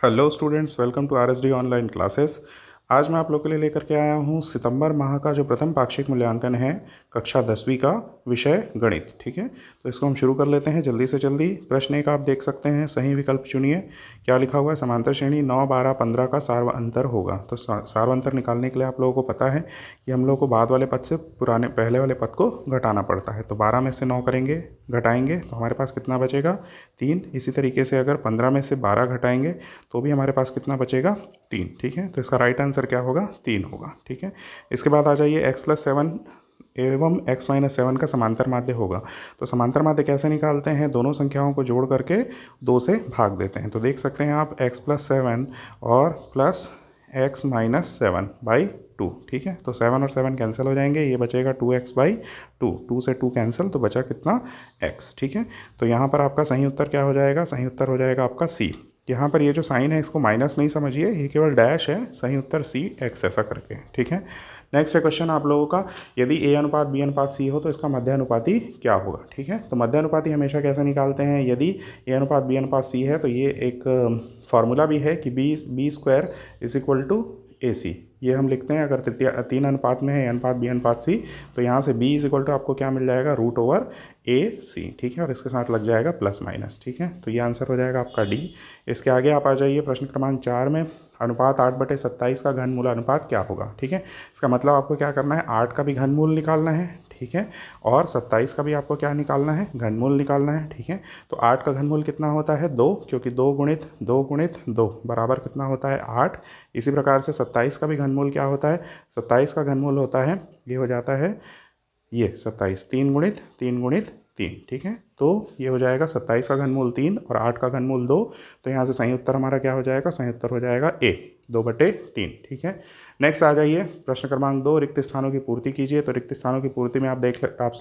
Hello students, welcome to RSD online classes. आज मैं आप लोग के लिए लेकर के आया हूँ सितंबर माह का जो प्रथम पाक्षिक मूल्यांकन है कक्षा 10वीं का विषय गणित। ठीक है, तो इसको हम शुरू कर लेते हैं जल्दी से जल्दी। प्रश्न एक आप देख सकते हैं, सही विकल्प चुनिए। क्या लिखा हुआ है? समांतर श्रेणी 9, 12, 15 का सार्वअंतर होगा। तो सार्वअंतर निकालने के लिए आप लोगों को पता है कि हम लोग को बाद वाले पद से पुराने पहले वाले पद को घटाना पड़ता है। तो 12 में से 9 करेंगे, घटाएंगे तो हमारे पास कितना बचेगा? 3। इसी तरीके से अगर 15 में से 12 घटाएंगे तो भी हमारे पास कितना बचेगा? 3। ठीक है, तो इसका राइट आंसर क्या होगा? 3 होगा। ठीक है, इसके बाद आ जाइए x+7 एवं x-7 का समांतर माध्य होगा। तो समांतर माध्य कैसे निकालते हैं? दोनों संख्याओं को जोड़ करके 2 से भाग देते हैं। तो देख सकते हैं आप x+7 और प्लस x-7/2। ठीक है, तो 7 और 7 कैंसिल हो जाएंगे, ये बचेगा 2x/2। 2 से 2 कैंसिल, तो बचा कितना? x। ठीक है, तो यहाँ पर आपका सही उत्तर क्या हो जाएगा? सही उत्तर हो जाएगा आपका C। यहाँ पर ये जो साइन है इसको माइनस नहीं समझिए, ये केवल डैश है। सही उत्तर C x ऐसा करके। ठीक है, नेक्स्ट है क्वेश्चन आप लोगों का, यदि A अनुपात B अनुपात C हो तो इसका मध्य अनुपाती क्या होगा? ठीक है, तो मध्य अनुपाती हमेशा कैसे निकालते हैं? यदि A अनुपात B अनुपात C है तो ये एक फार्मूला भी है कि B² = AC। ये हम लिखते हैं अगर 3 अनुपात में है A अनुपात B अनुपात C, तो यहाँ से B = आपको क्या मिल जाएगा? √AC। ठीक है, और इसके साथ लग जाएगा प्लस माइनस। ठीक है, तो ये आंसर हो जाएगा आपका D। इसके आगे आप आ जाइए प्रश्न क्रमांक 4 में, अनुपात 8/27 का घनमूल अनुपात क्या होगा? ठीक है, इसका मतलब आपको क्या करना है? 8 का भी घनमूल निकालना है। ठीक है, और 27 का भी आपको क्या निकालना है? घनमूल निकालना है। ठीक है, तो 8 का घनमूल कितना होता है? 2, क्योंकि 2 गुणित 2 गुणित 2 बराबर कितना होता है? 8। इसी प्रकार से 27 का भी घनमूल क्या होता है? 27 का घनमूल होता है, ये हो जाता है ये 27, 3 गुणित 3 गुणित 3। ठीक है, तो ये हो जाएगा 27 का घनमूल 3 और 8 का घनमूल 2। तो यहाँ से सही उत्तर हमारा क्या हो जाएगा? सही उत्तर हो जाएगा A, 2/3। ठीक है, नेक्स्ट आ जाइए प्रश्न क्रमांक 2, रिक्त स्थानों की पूर्ति कीजिए। तो रिक्त स्थानों की पूर्ति में आप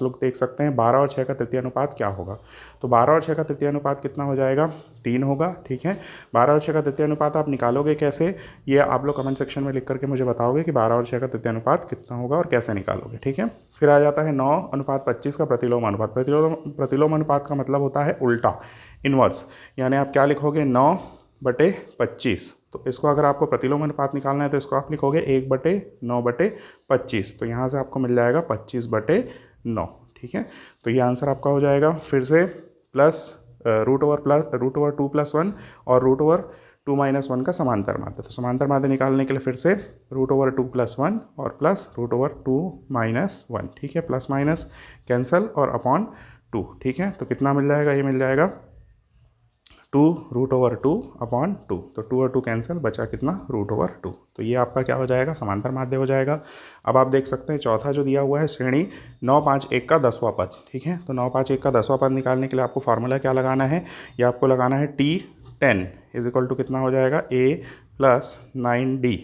लोग देख सकते हैं 12 और 6 का तृतीय अनुपात क्या होगा? तो 12 और 6 का तृतीय अनुपात कितना हो जाएगा? 3 होगा। ठीक है, 12 और 6 का तृतीय अनुपात आप निकालोगे कैसे? ये आप लोग कमेंट सेक्शन में लिख करके मुझे बताओगे कि 12 और 6 का तृतीय अनुपात कितना होगा और कैसे निकालोगे। ठीक है, फिर आ जाता है 9:25 का प्रतिलोम अनुपात। प्रतिलोम अनुपात का मतलब होता है उल्टा, इन्वर्स। यानी आप क्या लिखोगे? 9/25। तो इसको अगर आपको प्रतिलोम अनुपात निकालना है तो इसको आप लिखोगे 1/9/25। तो यहाँ से आपको मिल जाएगा 25/9। ठीक है, तो ये आंसर आपका हो जाएगा। फिर से प्लस √2 + 1 और √2 - 1 का समांतर माध्य। तो समांतर माध्य निकालने के लिए फिर से √2 + 1 और प्लस √2 - 1। ठीक है, प्लस माइनस कैंसल और अपॉन 2। ठीक है, तो कितना मिल जाएगा? ये मिल जाएगा 2√2/2। तो 2 और 2 कैंसिल, बचा कितना? √2। तो ये आपका क्या हो जाएगा? समांतर माध्य हो जाएगा। अब आप देख सकते हैं चौथा जो दिया हुआ है श्रेणी 9, 5, 1 का 10वां पद। ठीक है, तो 9, 5, 1 का 10वां पद निकालने के लिए आपको फार्मूला क्या लगाना है? ये आपको लगाना है T10 = कितना हो जाएगा? A + 9D।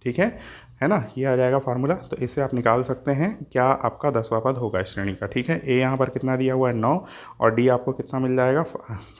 ठीक है ना, ये आ जाएगा फार्मूला। तो इससे आप निकाल सकते हैं क्या आपका 10वां पद होगा इस श्रेणी का। ठीक है, ए यहाँ पर कितना दिया हुआ है? 9, और डी आपको कितना मिल जाएगा?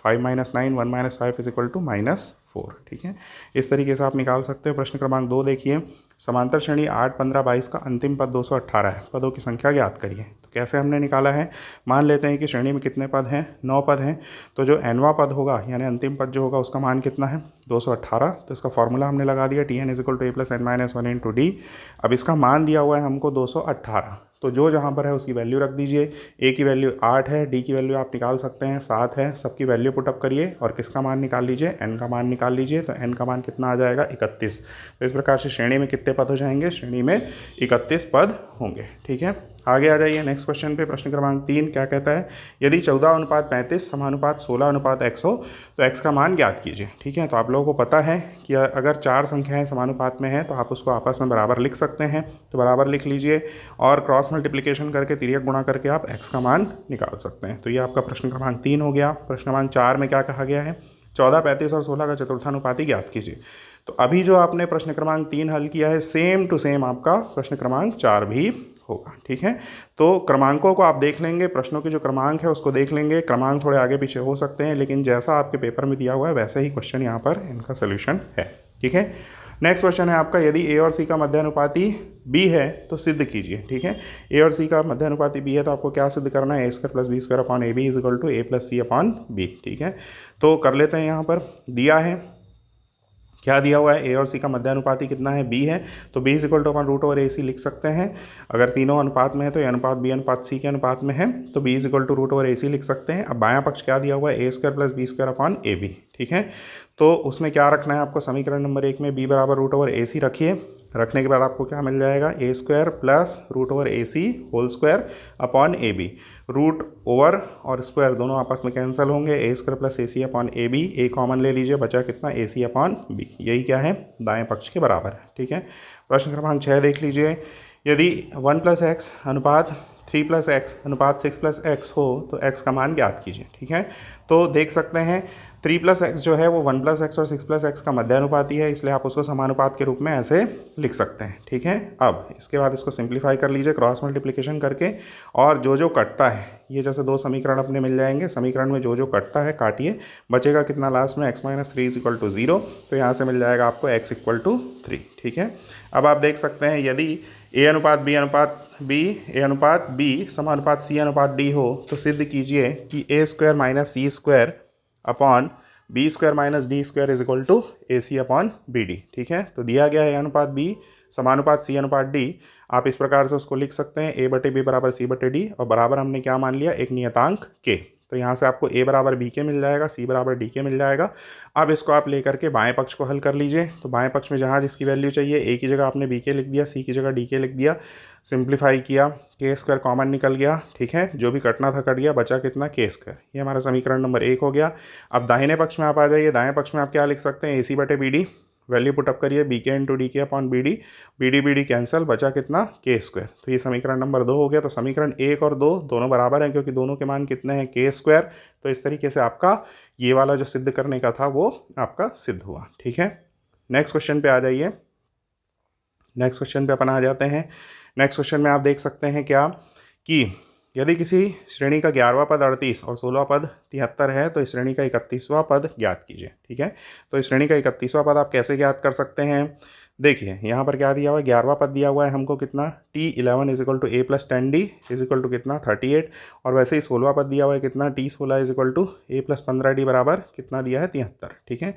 5 - 9 1 - 5 = -4। ठीक है, इस तरीके से आप निकाल सकते हो। प्रश्न क्रमांक 2 देखिए, समांतर श्रेणी 8, 15, 22 का अंतिम पद 218 है। पदों की संख्या ज्ञात करिए। तो कैसे हमने निकाला है? मान लेते हैं कि श्रेणी में कितने पद हैं? 9 पद हैं। तो जो nवां पद होगा यानी अंतिम पद जो होगा उसका मान कितना है? 218। तो इसका फॉर्मूला हमने लगा दिया Tn = A + n - 1 × D। अब इसका मान दिया हुआ है हमको 218, तो जो जहाँ पर है उसकी वैल्यू रख दीजिए। ए की वैल्यू 8 है, डी की वैल्यू आप निकाल सकते हैं 7 है। सबकी वैल्यू पुटअप करिए और किसका मान निकाल लीजिए? एन का मान निकाल लीजिए। तो एन का मान कितना आ जाएगा? 31। तो इस प्रकार से श्रेणी में कितने पद हो जाएंगे? श्रेणी में 31 पद होंगे। ठीक है, आगे आ जाइए नेक्स्ट क्वेश्चन पे। प्रश्न क्रमांक 3 क्या कहता है? यदि 14:35 समानुपात 16:x हो तो x का मान ज्ञात कीजिए। ठीक है, तो आप लोगों को पता है कि अगर 4 संख्याएं समानुपात में हैं तो आप उसको आपस में बराबर लिख सकते हैं। तो बराबर लिख लीजिए और क्रॉस मल्टीप्लिकेशन करके तिर्यक गुणा करके आप x का मान निकाल सकते हैं। तो ये आपका प्रश्न क्रमांक 3 हो गया। प्रश्न क्रमांक 4 में क्या कहा गया है? 14, 35 और 16 का चतुर्थानुपाती ज्ञात कीजिए। तो अभी जो आपने प्रश्न क्रमांक 3 हल किया है सेम टू सेम आपका प्रश्न क्रमांक 4 भी होगा। ठीक है, तो क्रमांकों को आप देख लेंगे, प्रश्नों के जो क्रमांक है उसको देख लेंगे। क्रमांक थोड़े आगे पीछे हो सकते हैं लेकिन जैसा आपके पेपर में दिया हुआ है वैसे ही क्वेश्चन यहाँ पर इनका सोल्यूशन है। ठीक है, नेक्स्ट क्वेश्चन है आपका, यदि ए और सी का मध्यानुपाती बी है तो सिद्ध कीजिए। ठीक है, ए और सी का मध्यानुपाती बी है तो आपको क्या सिद्ध करना है? a² + b² upon ab = a + c upon b। ठीक है, तो कर लेते हैं। यहाँ पर दिया है क्या दिया हुआ है, ए और सी का मध्यानुपाती कितना है, बी है, तो बी इज इक्वल टू अपन रूट ओवर ए सी लिख सकते हैं। अगर तीनों अनुपात में है तो ए अनुपात बी अनुपात सी के अनुपात में है, तो B is equal to root over A C लिख सकते हैं। अब बायां पक्ष क्या दिया हुआ है, A square plus B square upon A B, ठीक है। तो उसमें क्या रखना है आपको, समीकरण नंबर 1 में बी बराबर रूट ओवर ए सी रखिए। रखने के बाद आपको क्या मिल जाएगा, A square plus root over A C whole square upon A B. Root over और स्क्वायर दोनों आपस में कैंसिल होंगे, A square plus A C upon A B, A common ले लीजिए, बचा कितना, ए सी अपॉन बी। यही क्या है, दाएं पक्ष के बराबर है, ठीक है। प्रश्न क्रमांक 6 देख लीजिए, यदि 1 प्लस एक्स अनुपात 3 प्लस एक्स अनुपात 6 प्लस एक्स हो तो एक्स का मान ज्ञात कीजिए, ठीक है। तो देख सकते हैं 3 प्लस एक्स जो है वो 1 प्लस एक्स और 6 प्लस एक्स का मध्यानुपाती है, इसलिए आप उसको समानुपात के रूप में ऐसे लिख सकते हैं, ठीक है। अब इसके बाद इसको सिंप्लीफाई कर लीजिए क्रॉस मल्टीप्लिकेशन करके, और जो जो कटता है, ये जैसे दो समीकरण अपने मिल जाएंगे, समीकरण में जो जो कटता है काटिए, बचेगा कितना लास्ट में, x minus 3 is equal to 0, तो यहाँ से मिल जाएगा आपको x इक्वल टू 3, ठीक है। अब आप देख सकते हैं यदि a अनुपात b अनुपात b, a अनुपात b समानुपात c अनुपात d हो तो सिद्ध कीजिए कि a square minus C square upon B square minus D square is equal to A C upon B D, ठीक है। तो दिया गया है अनुपात बी समानुपात सी अनुपात डी, आप इस प्रकार से उसको लिख सकते हैं, ए बटे बी बराबर सी बटे डी, और बराबर हमने क्या मान लिया, एक नियतांक के। तो यहाँ से आपको ए बराबर बी के मिल जाएगा, सी बराबर डी के मिल जाएगा। अब इसको आप लेकर के बाएं पक्ष को हल कर लीजिए। तो बाएं पक्ष में जहाँ जिसकी वैल्यू चाहिए, ए की जगह आपने बी के लिख दिया, सी की जगह डी के लिख दिया, सिंप्लीफाई किया, के स्क्वायर कॉमन निकल गया, ठीक है। जो भी कटना था कट गया, बचा कितना, के स्क्वायर। ये हमारा समीकरण नंबर 1 हो गया। अब दाहिने पक्ष में आप आ जाइए, दाएं पक्ष में आप क्या लिख सकते हैं, ए सी बटे बी डी, वैल्यू पुटअप करिए, बी के इंटू डी के अपॉन बी डी कैंसिल, बचा कितना, के स्क्वायर। तो ये समीकरण नंबर 2 हो गया। तो समीकरण 1 और 2 दोनों बराबर हैं क्योंकि दोनों के मान कितने हैं, के स्क्वायर। तो इस तरीके से आपका ये वाला जो सिद्ध करने का था वो आपका सिद्ध हुआ, ठीक है। नेक्स्ट क्वेश्चन पे आ जाइए। नेक्स्ट क्वेश्चन पे अपन आ जाते हैं। नेक्स्ट क्वेश्चन में आप देख सकते हैं क्या, कि यदि किसी श्रेणी का 11वां पद 38 और 16वां पद 73 है तो इस श्रेणी का 31वां पद ज्ञात कीजिए, ठीक है। तो इस श्रेणी का 31वां पद आप कैसे ज्ञात कर सकते हैं, देखिए यहाँ पर क्या दिया हुआ है, 11वां पद दिया हुआ है हमको कितना, T11 is equal to A plus 10D is equal to कितना 38, और वैसे ही 16वां पद दिया हुआ है कितना, T16 is equal to A plus 15D बराबर कितना दिया है, 73, ठीक है।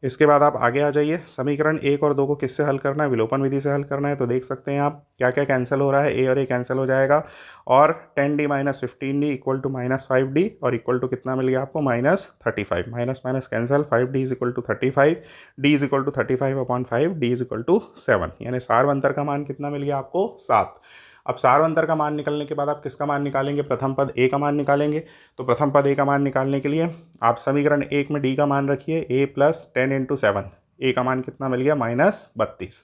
इसके बाद आप आगे आ जाइए, समीकरण 1 और 2 को किससे हल करना है, विलोपन विधि से हल करना है। तो देख सकते हैं आप क्या क्या कैंसिल हो रहा है, ए और ए कैंसिल हो जाएगा, और 10D minus 15D equal to minus 5D, और इक्वल टू कितना मिल गया आपको, minus 35, minus minus cancel, 5D is equal to 35, D is equal to 35 upon 5, D is equal to 7, यानी सारवंतर का मान कितना मिल गया आपको, 7। अब सारवंतर का मान निकलने के बाद आप किसका मान निकालेंगे, प्रथम पद ए का मान निकालेंगे। तो प्रथम पद ए का मान निकालने के लिए आप समीकरण 1 में डी का मान रखिए, ए प्लस 10 इंटू 7, ए का मान कितना मिल गया, माइनस 32।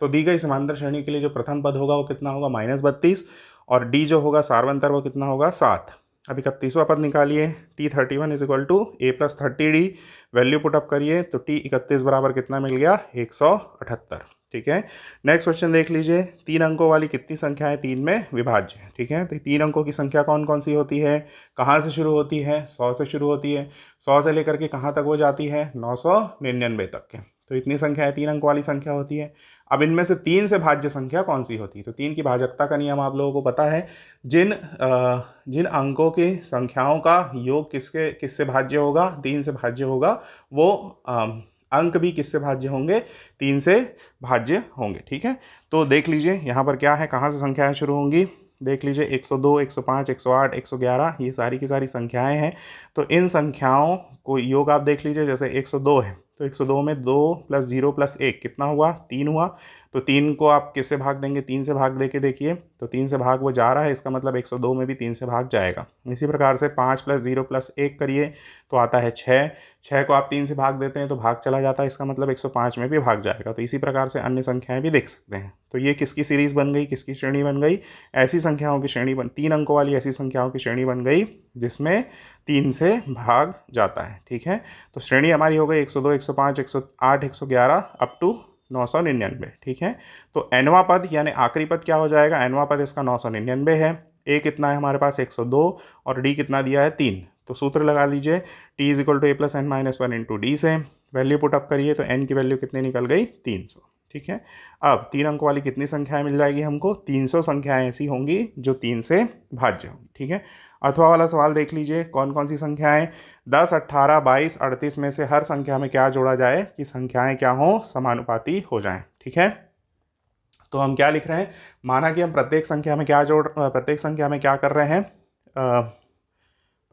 तो दी गई समांतर श्रेणी के लिए जो प्रथम पद होगा वो कितना होगा, माइनस 32, और डी जो होगा सारवंतर वो कितना होगा, 7। अब 31वां पद निकालिए, T31 is equal to A plus 30D, value put up करिए तो T31 बराबर कितना मिल गया, 178, ठीक है। नेक्स्ट क्वेश्चन देख लीजिए, 3 अंकों वाली कितनी संख्याएं 3 में विभाज्य है, ठीक है। तो 3 अंकों की संख्या कौन कौन सी होती है, कहाँ से शुरू होती है, 100 से शुरू होती है, 100 से लेकर के कहाँ तक हो जाती है, 999 तक के। तो इतनी संख्याएं 3 अंक वाली संख्या होती है। अब इनमें से 3 से भाज्य संख्या कौन सी होती है, तो 3 की भाजकता का नियम आप लोगों को पता है, जिन अंकों की संख्याओं का योग किससे भाज्य होगा, 3 से भाज्य होगा, वो अंक भी किससे भाज्य होंगे, 3 से भाज्य होंगे, ठीक है। तो देख लीजिए यहाँ पर क्या है, कहाँ से संख्याएं शुरू होंगी, देख लीजिए 102, 105, 108, 111, ये सारी की सारी संख्याएं हैं। तो इन संख्याओं को योग आप देख लीजिए, जैसे 102 है तो 102 में 2 प्लस 0 प्लस 1 कितना हुआ, 3 हुआ। तो 3 को आप किससे भाग देंगे, 3 से भाग दे के देखिए, तो 3 से भाग वो जा रहा है, इसका मतलब 102 में भी 3 से भाग जाएगा। इसी प्रकार से 5 प्लस 0 प्लस 1 करिए तो आता है 6, 6 को आप 3 से भाग देते हैं तो भाग चला जाता है, इसका मतलब 105 में भी भाग जाएगा। तो इसी प्रकार से अन्य संख्याएं भी देख सकते हैं। तो ये किसकी सीरीज़ बन गई, किसकी श्रेणी बन गई, ऐसी संख्याओं की श्रेणी 3 अंकों वाली ऐसी संख्याओं की श्रेणी बन गई जिसमें 3 से भाग जाता है, ठीक है। तो श्रेणी हमारी हो गई 102, 105, 108, 111 अप टू 999, ठीक है। तो nवां पद यानी आखिरी पद क्या हो जाएगा, nवां पद इसका 999 है। a कितना है हमारे पास 102, और d कितना दिया है 3। तो सूत्र लगा लीजिए, t is equal to A plus N minus 1 into D से वैल्यू पुटअप करिए तो n की वैल्यू कितनी निकल गई, 300, ठीक है। अब 3 अंक वाली कितनी संख्याएं मिल जाएगी हमको, 300 संख्याएं ऐसी होंगी जो 3 से भाज्य होंगी, ठीक है। अथवा वाला सवाल देख लीजिए, कौन कौन सी संख्याएं 10, 18, 22, 38 में से हर संख्या में क्या जोड़ा जाए कि संख्याएं क्या हों, समानुपाती हो जाएं। ठीक है, तो हम क्या लिख रहे हैं, माना कि हम प्रत्येक संख्या में क्या कर रहे हैं,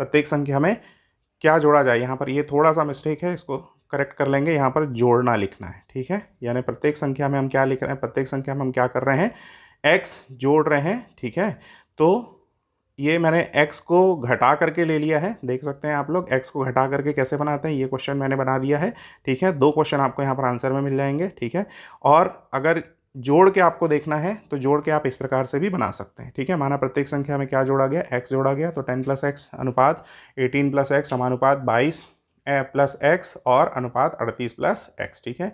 प्रत्येक संख्या में क्या जोड़ा जाए। यहाँ पर ये थोड़ा सा मिस्टेक है, इसको करेक्ट कर लेंगे, यहाँ पर जोड़ना लिखना है। ठीक है, यानी प्रत्येक संख्या में हम क्या लिख रहे हैं, प्रत्येक संख्या में हम क्या कर रहे हैं, x जोड़ रहे हैं। ठीक है, तो ये मैंने x को घटा करके ले लिया है, देख सकते हैं आप लोग x को घटा करके कैसे बनाते हैं, ये क्वेश्चन मैंने बना दिया है। ठीक है, 2 क्वेश्चन आपको यहाँ पर आंसर में मिल जाएंगे। ठीक है, और अगर जोड़ के आपको देखना है तो जोड़ के आप इस प्रकार से भी बना सकते हैं। ठीक है, माना प्रत्येक संख्या में क्या जोड़ा गया, x जोड़ा गया, तो 10 + x अनुपात 18 + x समानुपात 22 + x और अनुपात 38 + x। ठीक है,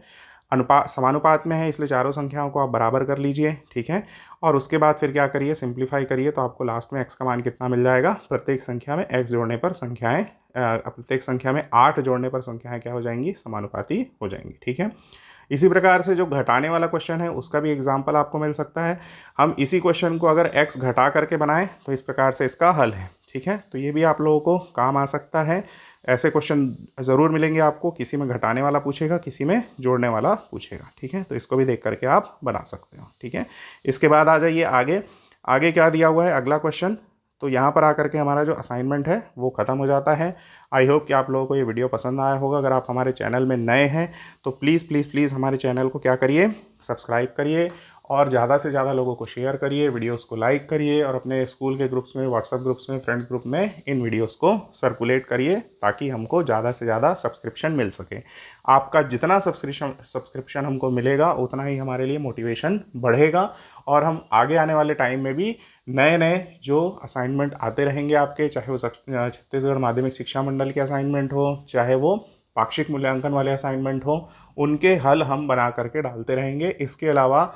अनुपात समानुपात में है इसलिए चारों संख्याओं को आप बराबर कर लीजिए। ठीक है, और उसके बाद फिर क्या करिए, सिंप्लीफाई करिए, तो आपको लास्ट में x का मान कितना मिल जाएगा, प्रत्येक संख्या में x जोड़ने पर संख्याएं प्रत्येक संख्या में 8 जोड़ने पर संख्याएं क्या हो जाएंगी, समानुपाती हो जाएंगी। ठीक है, इसी प्रकार से जो घटाने वाला क्वेश्चन है उसका भी एग्जाम्पल आपको मिल सकता है। हम इसी क्वेश्चन को अगर x घटा करके बनाएं तो इस प्रकार से इसका हल है। ठीक है, तो ये भी आप लोगों को काम आ सकता है। ऐसे क्वेश्चन ज़रूर मिलेंगे आपको, किसी में घटाने वाला पूछेगा, किसी में जोड़ने वाला पूछेगा। ठीक है, तो इसको भी देख करके आप बना सकते हो। ठीक है, इसके बाद आ जाइए आगे, आगे क्या दिया हुआ है अगला क्वेश्चन। तो यहाँ पर आकर के हमारा जो असाइनमेंट है वो ख़त्म हो जाता है। आई होप कि आप लोगों को ये वीडियो पसंद आया होगा। अगर आप हमारे चैनल में नए हैं तो प्लीज़ प्लीज़ प्लीज़ हमारे चैनल को क्या करिए, सब्सक्राइब करिए और ज़्यादा से ज़्यादा लोगों को शेयर करिए, वीडियोस को लाइक करिए और अपने स्कूल के ग्रुप्स में, व्हाट्सएप ग्रुप्स में, फ्रेंड्स ग्रुप में इन वीडियोस को सर्कुलेट करिए ताकि हमको ज़्यादा से ज़्यादा सब्सक्रिप्शन मिल सके। आपका जितना सब्सक्रिप्शन हमको मिलेगा उतना ही हमारे लिए मोटिवेशन बढ़ेगा और हम आगे आने वाले टाइम में भी नए नए जो असाइनमेंट आते रहेंगे आपके, चाहे वो छत्तीसगढ़ माध्यमिक शिक्षा मंडल के असाइनमेंट हो, चाहे वो पाक्षिक मूल्यांकन वाले असाइनमेंट हो, उनके हल हम बना करके डालते रहेंगे। इसके अलावा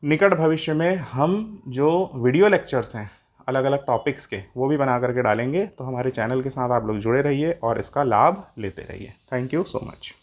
निकट भविष्य में हम जो वीडियो लेक्चर्स हैं अलग अलग टॉपिक्स के वो भी बना करके डालेंगे। तो हमारे चैनल के साथ आप लोग जुड़े रहिए और इसका लाभ लेते रहिए। Thank you so much.